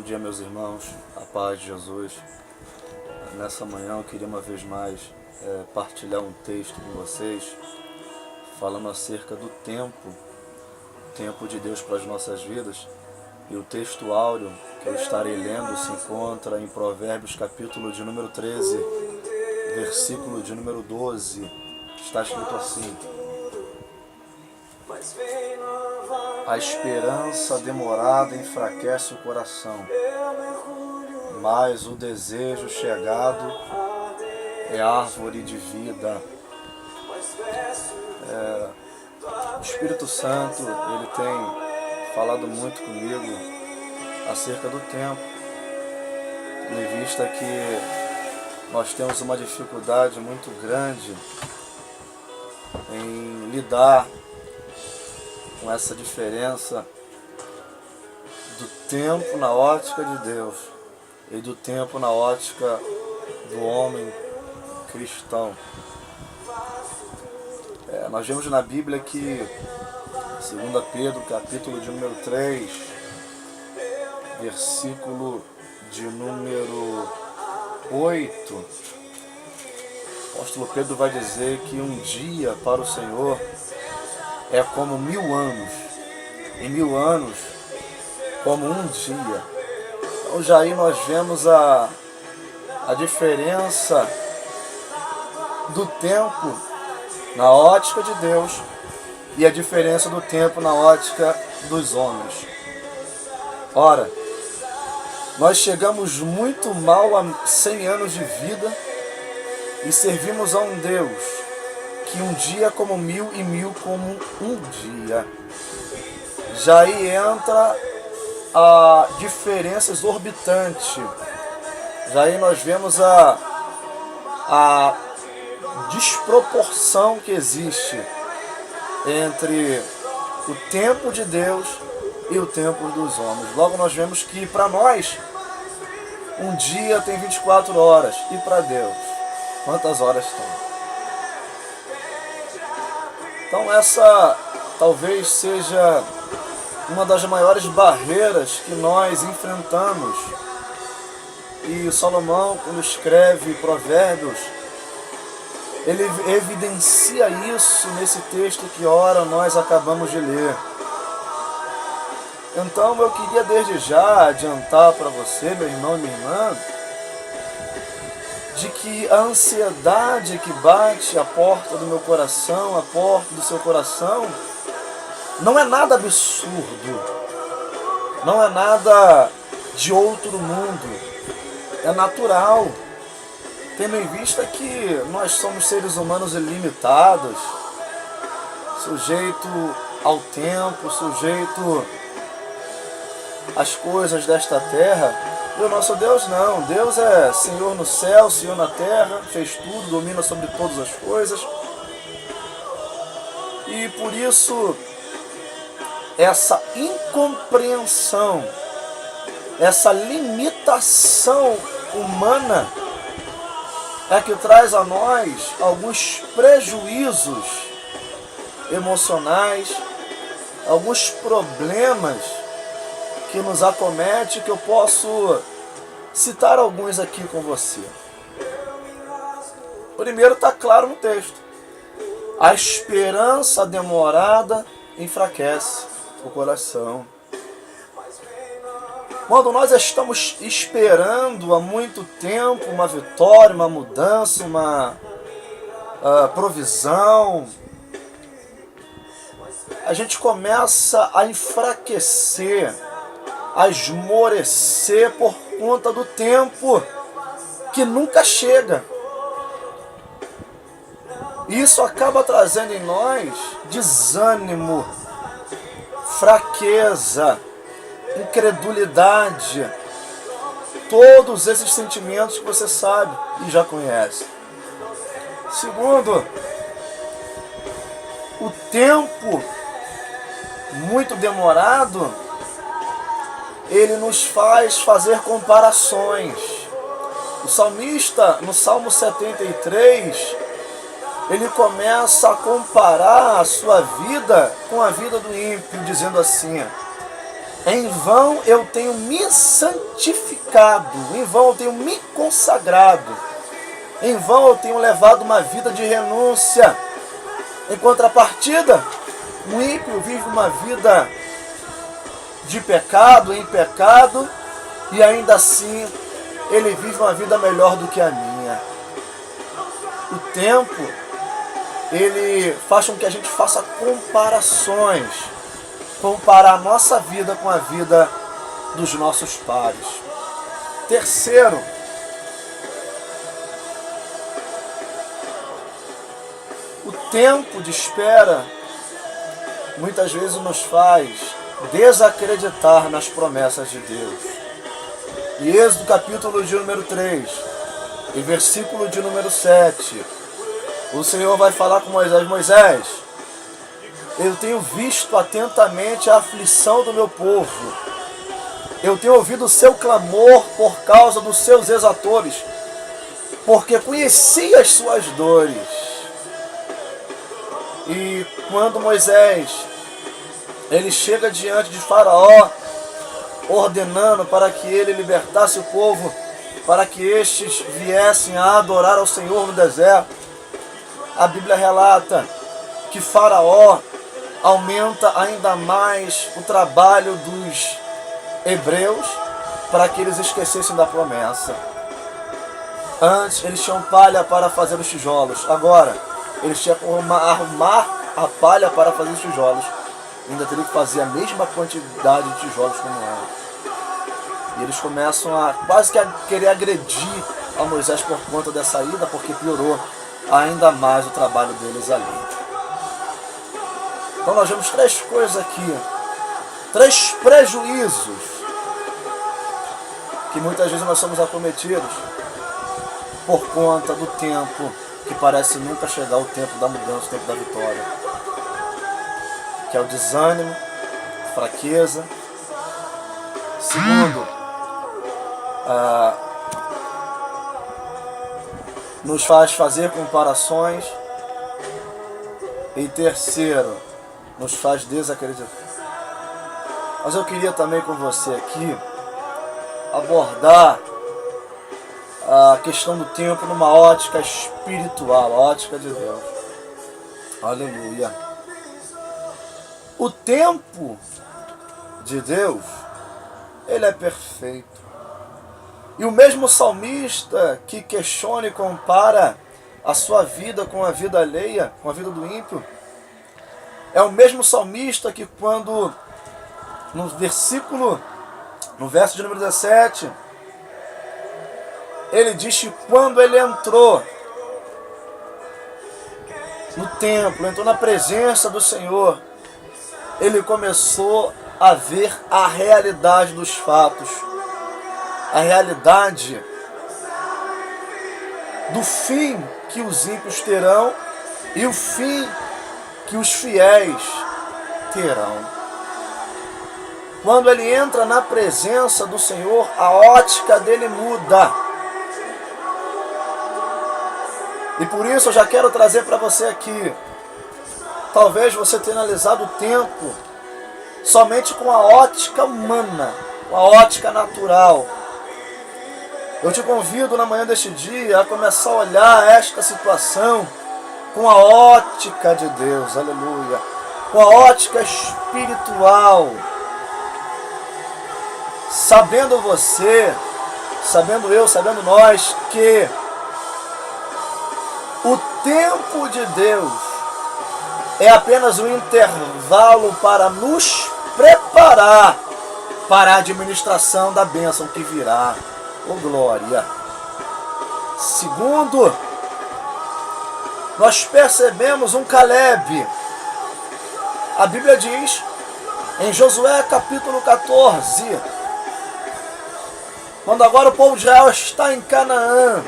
Bom dia, meus irmãos, a paz de Jesus. Nessa manhã eu queria uma vez mais partilhar um texto com vocês, falando acerca do tempo de Deus para as nossas vidas. E o texto áureo que eu estarei lendo se encontra em Provérbios capítulo de número 13, versículo de número 12. Está escrito assim: a esperança demorada enfraquece o coração, mas o desejo chegado é árvore de vida. O Espírito Santo, ele tem falado muito comigo acerca do tempo, em vista que nós temos uma dificuldade muito grande em lidar com essa diferença do tempo na ótica de Deus e do tempo na ótica do homem cristão. Nós vemos na Bíblia que, 2 Pedro, capítulo de número 3, versículo de número 8, o apóstolo Pedro vai dizer que um dia para o Senhor é como 1000 anos, e 1000 anos como um dia. Então já aí nós vemos a diferença do tempo na ótica de Deus e a diferença do tempo na ótica dos homens. Ora, nós chegamos muito mal a 100 anos de vida e servimos a um Deus que um dia é como 1000 e 1000 como um dia. Já aí entra a diferença exorbitante. Já aí nós vemos a desproporção que existe entre o tempo de Deus e o tempo dos homens. Logo nós vemos que para nós um dia tem 24 horas e para Deus quantas horas tem? Então essa talvez seja uma das maiores barreiras que nós enfrentamos. E Salomão, quando escreve Provérbios, ele evidencia isso nesse texto que ora nós acabamos de ler. Então eu queria desde já adiantar para você, meu irmão e minha irmã, de que a ansiedade que bate à porta do meu coração, à porta do seu coração, não é nada absurdo, não é nada de outro mundo, é natural, tendo em vista que nós somos seres humanos ilimitados, sujeito ao tempo, sujeito às coisas desta terra. E o nosso Deus não. Deus é Senhor no céu, Senhor na terra, fez tudo, domina sobre todas as coisas. E por isso, essa incompreensão, essa limitação humana é que traz a nós alguns prejuízos emocionais, alguns problemas que nos acomete, que eu posso citar alguns aqui com você. Primeiro está claro no texto: a esperança demorada enfraquece o coração. Quando nós estamos esperando há muito tempo uma vitória, uma mudança, uma provisão, a gente começa a enfraquecer, a esmorecer por conta do tempo que nunca chega. Isso acaba trazendo em nós desânimo, fraqueza, incredulidade, todos esses sentimentos que você sabe e já conhece. Segundo, o tempo muito demorado, ele nos faz fazer comparações. O salmista, no Salmo 73, ele começa a comparar a sua vida com a vida do ímpio, dizendo assim: Em vão eu tenho me santificado, em vão eu tenho me consagrado, em vão eu tenho levado uma vida de renúncia. Em contrapartida, o ímpio vive uma vida de pecado, em pecado, e ainda assim ele vive uma vida melhor do que a minha. O tempo, ele faz com que a gente faça comparações, comparar a nossa vida com a vida dos nossos pares. Terceiro, o tempo de espera muitas vezes nos faz desacreditar nas promessas de Deus. Em Êxodo capítulo de número 3, e versículo de número 7, o Senhor vai falar com Moisés: Moisés, eu tenho visto atentamente a aflição do meu povo. Eu tenho ouvido o seu clamor por causa dos seus exatores, porque conheci as suas dores. E quando Moisés ele chega diante de Faraó, ordenando para que ele libertasse o povo, para que estes viessem a adorar ao Senhor no deserto, a Bíblia relata que Faraó aumenta ainda mais o trabalho dos hebreus para que eles esquecessem da promessa. Antes eles tinham palha para fazer os tijolos, agora eles tinham que arrumar a palha para fazer os tijolos. Ainda teria que fazer a mesma quantidade de tijolos como era. E eles começam a quase que a querer agredir a Moisés por conta dessa ida, porque piorou ainda mais o trabalho deles ali. Então nós vemos três coisas aqui, três prejuízos que muitas vezes nós somos acometidos por conta do tempo que parece nunca chegar, o tempo da mudança, o tempo da vitória, que é o desânimo, fraqueza. Segundo, nos faz fazer comparações. E terceiro, nos faz desacreditar. Mas eu queria também com você aqui abordar a questão do tempo numa ótica espiritual, a ótica de Deus. Aleluia. O tempo de Deus, ele é perfeito. E o mesmo salmista que questiona e compara a sua vida com a vida alheia, com a vida do ímpio, é o mesmo salmista que quando, no verso de número 17, ele diz que quando ele entrou no templo, entrou na presença do Senhor, ele começou a ver a realidade dos fatos, a realidade do fim que os ímpios terão e o fim que os fiéis terão. Quando ele entra na presença do Senhor, a ótica dele muda. E por isso eu já quero trazer para você aqui, talvez você tenha analisado o tempo somente com a ótica humana, com a ótica natural. Eu te convido na manhã deste dia a começar a olhar esta situação com a ótica de Deus, aleluia, com a ótica espiritual. Sabendo você, sabendo eu, sabendo nós que o tempo de Deus é apenas um intervalo para nos preparar para a administração da bênção que virá. Oh, glória! Segundo, nós percebemos um Caleb. A Bíblia diz, em Josué capítulo 14, quando agora o povo de Israel está em Canaã,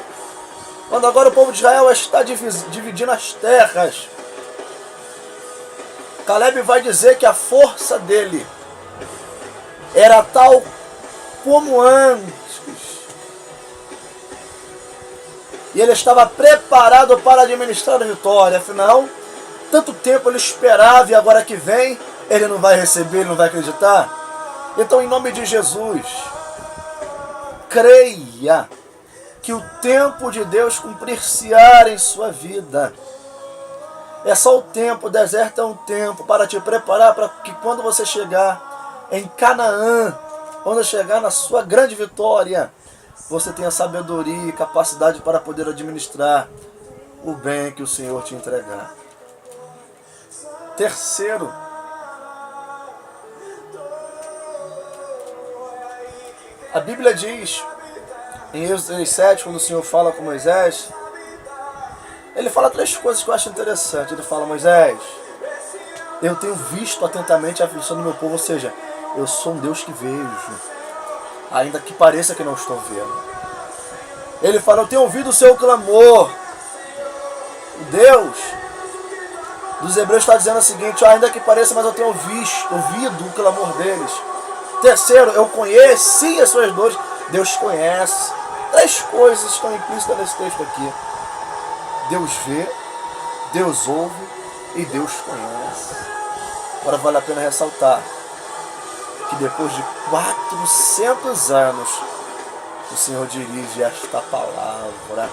quando agora o povo de Israel está dividindo as terras, Caleb vai dizer que a força dele era tal como antes. E ele estava preparado para administrar a vitória. Afinal, tanto tempo ele esperava e agora que vem, ele não vai receber, ele não vai acreditar. Então, em nome de Jesus, creia que o tempo de Deus cumprir-se-á em sua vida. É só o tempo, o deserto é um tempo para te preparar para que quando você chegar em Canaã, quando chegar na sua grande vitória, você tenha sabedoria e capacidade para poder administrar o bem que o Senhor te entregar. Terceiro, a Bíblia diz, em Êxodo 3:7, quando o Senhor fala com Moisés, ele fala 3 coisas que eu acho interessante. Ele fala: Moisés, eu tenho visto atentamente a aflição do meu povo, ou seja, eu sou um Deus que vejo, ainda que pareça que não estou vendo. Ele fala: eu tenho ouvido o seu clamor. O Deus dos Hebreus está dizendo o seguinte: ainda que pareça, mas eu tenho ouvido o clamor deles. Terceiro, eu conheci as suas dores. Deus conhece. 3 coisas estão implícitas nesse texto aqui: Deus vê, Deus ouve e Deus conhece. Agora vale a pena ressaltar que depois de 400 anos o Senhor dirige esta palavra.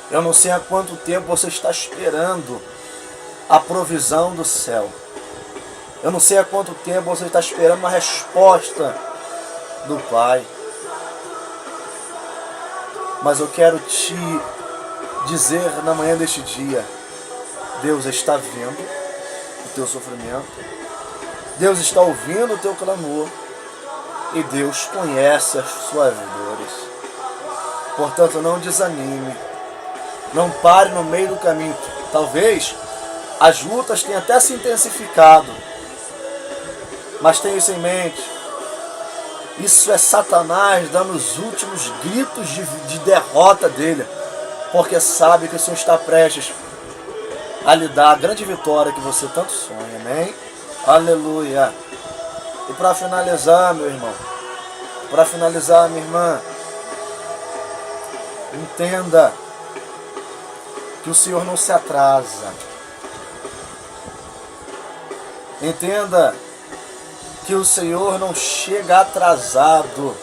Eu não sei há quanto tempo você está esperando a provisão do céu. Eu não sei há quanto tempo você está esperando uma resposta do Pai. Mas eu quero te dizer na manhã deste dia: Deus está vendo o teu sofrimento, Deus está ouvindo o teu clamor e Deus conhece as suas dores. Portanto, não desanime, não pare no meio do caminho. Talvez as lutas tenham até se intensificado, mas tenha isso em mente: isso é Satanás dando os últimos gritos de derrota dele, porque sabe que o Senhor está prestes a lhe dar a grande vitória que você tanto sonha. Amém? Aleluia! E para finalizar, meu irmão, para finalizar, minha irmã, entenda que o Senhor não se atrasa. Entenda que o Senhor não chega atrasado.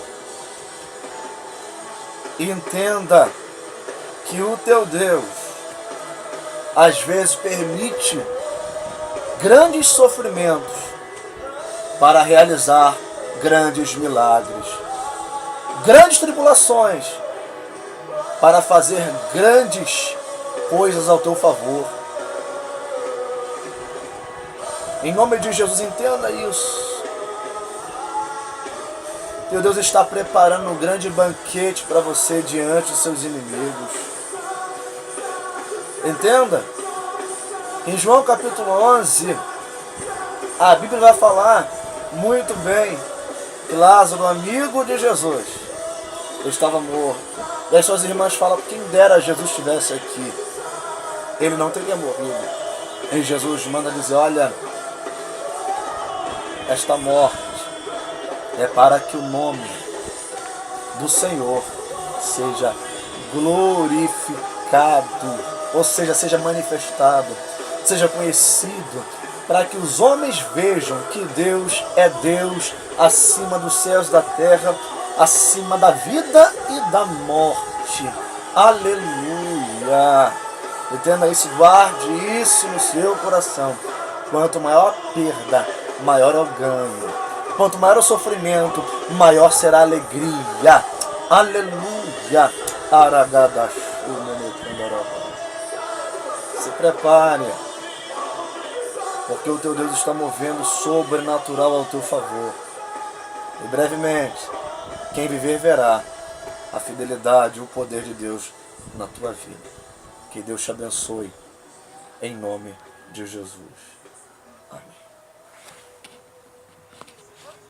Entenda que o teu Deus às vezes permite grandes sofrimentos para realizar grandes milagres, grandes tribulações para fazer grandes coisas ao teu favor. Em nome de Jesus, entenda isso. Teu Deus está preparando um grande banquete para você diante dos seus inimigos. Entenda. Em João capítulo 11, a Bíblia vai falar muito bem que Lázaro, amigo de Jesus, estava morto. E as suas irmãs falam: quem dera Jesus estivesse aqui, ele não teria morrido. E Jesus manda dizer: olha, esta morte é para que o nome do Senhor seja glorificado, ou seja, seja manifestado, seja conhecido, para que os homens vejam que Deus é Deus acima dos céus e da terra, acima da vida e da morte. Aleluia! Entenda isso, guarde isso no seu coração. Quanto maior a perda, maior é o ganho. Quanto maior o sofrimento, maior será a alegria. Aleluia! Se prepare, porque o teu Deus está movendo sobrenatural ao teu favor. E brevemente, quem viver verá a fidelidade e o poder de Deus na tua vida. Que Deus te abençoe, em nome de Jesus. Amém.